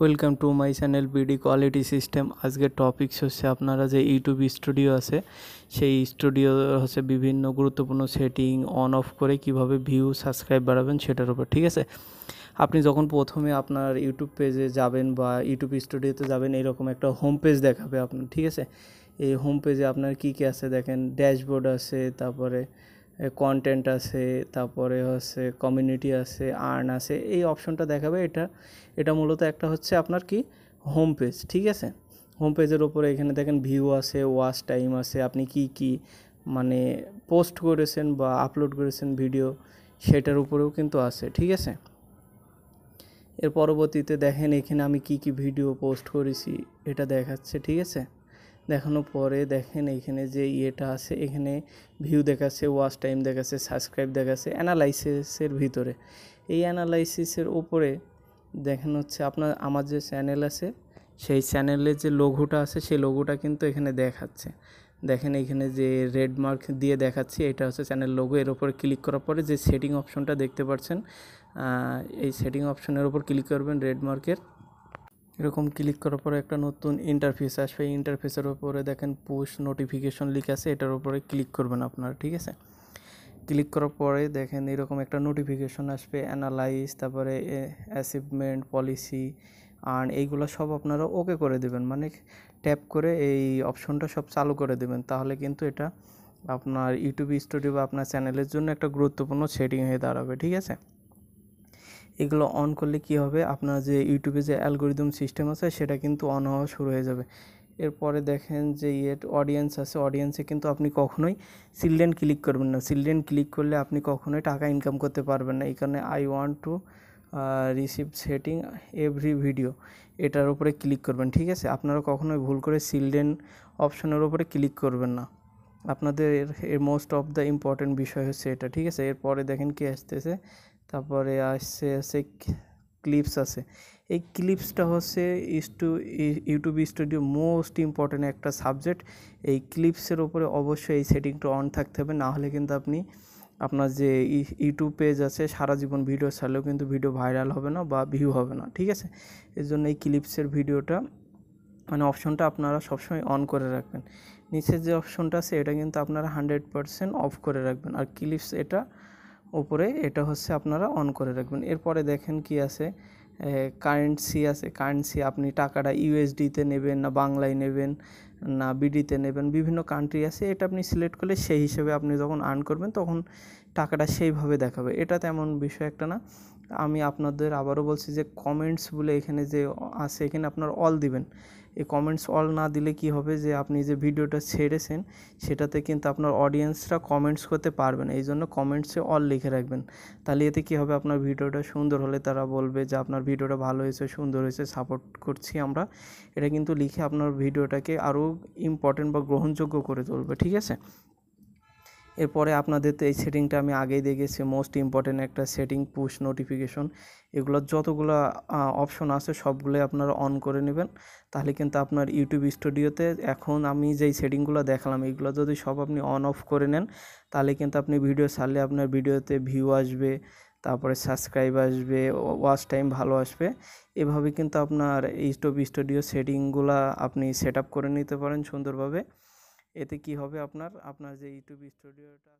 Welcome to my channel BD quality system. আজকের topics হচ্ছে আপনারা যে ইউটিউব স্টুডিও আছে সেই স্টুডিও হচ্ছে বিভিন্ন গুরুত্বপূর্ণ সেটিং অন অফ করে কিভাবে ভিউ সাবস্ক্রাইব বাড়াবেন সেটার উপর। ঠিক আছে, আপনি যখন প্রথমে আপনার ইউটিউব পেজে যাবেন বা ইউটিউব স্টুডিওতে যাবেন, এরকম একটা হোম পেজ দেখাবে আপনার। ঠিক আছে, এই হোম পেজে আপনার কী কী আছে দেখেন, ড্যাশবোর্ড আছে, তারপরে কন্টেন্ট আছে, তারপরে হচ্ছে কমিউনিটি আছে, আর্ন আছে, এই অপশনটা দেখাবে। এটা মূলত একটা হচ্ছে আপনার কি হোম পেজ। ঠিক আছে, হোম পেজের ওপরে এখানে দেখেন ভিউ আছে, ওয়াচ টাইম আছে, আপনি কি মানে পোস্ট করেছেন বা আপলোড করেছেন ভিডিও, সেটার উপরেও কিন্তু আছে। ঠিক আছে, এর পরবর্তীতে দেখেন এখানে আমি কি ভিডিও পোস্ট করেছি এটা দেখাচ্ছে। ঠিক আছে, দেখানোর পরে দেখেন এখানে যে ইয়েটা আছে, এখানে ভিউ দেখাচ্ছে, ওয়াচ টাইম দেখাচ্ছে, সাবস্ক্রাইব দেখাচ্ছে অ্যানালাইসিসের ভিতরে। এই অ্যানালাইসিসের উপরে দেখেন হচ্ছে আমার যে চ্যানেল আছে সেই চ্যানেলের যে লোগোটা আছে সেই লোগোটা কিন্তু এখানে দেখাচ্ছে। দেখেন এখানে যে রেড মার্ক দিয়ে দেখাচ্ছি, এটা হচ্ছে চ্যানেল লোগো। এর উপরে ক্লিক করার পরে যে সেটিং অপশনটা দেখতে পাচ্ছেন, এই সেটিং অপশনের উপর ক্লিক করবেন রেড মার্কের। এরকম ক্লিক করার পরে একটা নতুন ইন্টারফেস আসবে। এই ইন্টারফেসের উপরে দেখেন পুশ নোটিফিকেশন লিখে আছে, এটার উপরে ক্লিক করবেন আপনারা। ঠিক আছে, ক্লিক করার পরে দেখেন এরকম একটা নোটিফিকেশন আসবে, অ্যানালাইজ, তারপরে অ্যাচিভমেন্ট, পলিসি, আর্ন, এইগুলো সব আপনারা ওকে করে দেবেন, মানে ট্যাপ করে এই অপশনটা সব চালু করে দেবেন। তাহলে কিন্তু এটা আপনার ইউটিউব স্টুডিও বা আপনার চ্যানেলের জন্য একটা গুরুত্বপূর্ণ সেটিং হয়ে দাঁড়াবে। ঠিক আছে, এগুলো অন করলে কি হবে, আপনার যে ইউটিউবে যে অ্যালগোরিদম সিস্টেম আছে সেটা কিন্তু অন হওয়া শুরু হয়ে যাবে। এরপরে দেখেন যে অডিয়েন্স আছে, অডিয়েন্সে কিন্তু আপনি কখনোই চিলড্রেন ক্লিক করবেন না। চিলড্রেন ক্লিক করলে আপনি কখনোই টাকা ইনকাম করতে পারবেন না। এই কারণে I want to receive setting every video, এটার উপরে ক্লিক করবেন। ঠিক আছে, আপনারা কখনোই ভুল করে চিলড্রেন অপশনের উপরে ক্লিক করবেন না। আপনাদের এর মোস্ট অফ দ্য ইম্পর্টেন্ট বিষয় হচ্ছে এটা। ঠিক আছে, এরপরে দেখেন কি আসতেছে, তারপরে আসছে ক্লিপস আছে। এই ক্লিপসটা হচ্ছে ইউটিউব স্টুডিও মোস্ট ইম্পর্টেন্ট একটা সাবজেক্ট। এই ক্লিপসের ওপরে অবশ্যই এই সেটিংটা অন থাকতে হবে, না হলে কিন্তু আপনার যে ইউটিউব পেজ আছে সারা জীবন ভিডিও ছাড়লেও কিন্তু ভিডিও ভাইরাল হবে না বা ভিউ হবে না। ঠিক আছে, এর জন্য এই ক্লিপসের ভিডিওটা মানে অপশনটা আপনারা সবসময় অন করে রাখবেন। নিচের যে অপশনটা আছে এটা কিন্তু আপনারা 100% অফ করে রাখবেন, আর ক্লিপস এটা উপরে এটা হচ্ছে আপনারা অন করে রাখবেন। এরপরে দেখেন কি আছে, কারেন্সি আছে। কারেন্সি আপনি টাকাটা ইউএসডিতে নেবেন না বাংলায় নেবেন না বিডিতে নেবেন, বিভিন্ন কান্ট্রি আছে। এটা আপনি সিলেক্ট করলে সেই হিসেবে আপনি যখন আর্ন করবেন তখন টাকাটা সেইভাবে দেখাবে। এটা তেমন বিষয় একটা না। আমি আপনাদের আবারও বলছি যে কমেন্টস বলে এখানে যে আছে, এখানে আপনার অল দিবেন। এই কমেন্টস অল না দিলে কি হবে, যে আপনি যে ভিডিওটা ছেড়েছেন সেটাতে কিন্তু আপনার অডিয়েন্সরা কমেন্টস করতে পারবে না। এই জন্য কমেন্টসে অল লিখে রাখবেন। তাহলে এতে কী হবে, আপনার ভিডিওটা সুন্দর হলে তারা বলবে যে আপনার ভিডিওটা ভালো হয়েছে, সুন্দর হয়েছে, সাপোর্ট করছি আমরা। এটা কিন্তু লিখে আপনার ভিডিওটাকে আরও ইম্পর্টেন্ট বা গ্রহণযোগ্য করে তুলবে। ঠিক আছে, এরপরে আপনাদের তো এই সেটিংটা আমি আগেই দেখেছি, মোস্ট ইম্পর্টেন্ট একটা সেটিং, পুশ নোটিফিকেশন। এগুলোর যতগুলো অপশন আছে সবগুলোই আপনারা অন করে নেবেন। তাহলে কিন্তু আপনার ইউটিউব স্টুডিওতে এখন আমি যেই সেটিংগুলো দেখালাম এইগুলো যদি সব আপনি অন অফ করে নেন, তাহলে কিন্তু আপনি ভিডিও ছাড়লে আপনার ভিডিওতে ভিউ আসবে, তারপরে সাবস্ক্রাইব আসবে, ওয়াচ টাইম ভালো আসবে। এভাবে কিন্তু আপনার ইউটিউব স্টুডিও সেটিংগুলো আপনি সেট আপ করে নিতে পারেন সুন্দরভাবে। এতে কি হবে, আপনার যে ইউটিউব স্টুডিওটা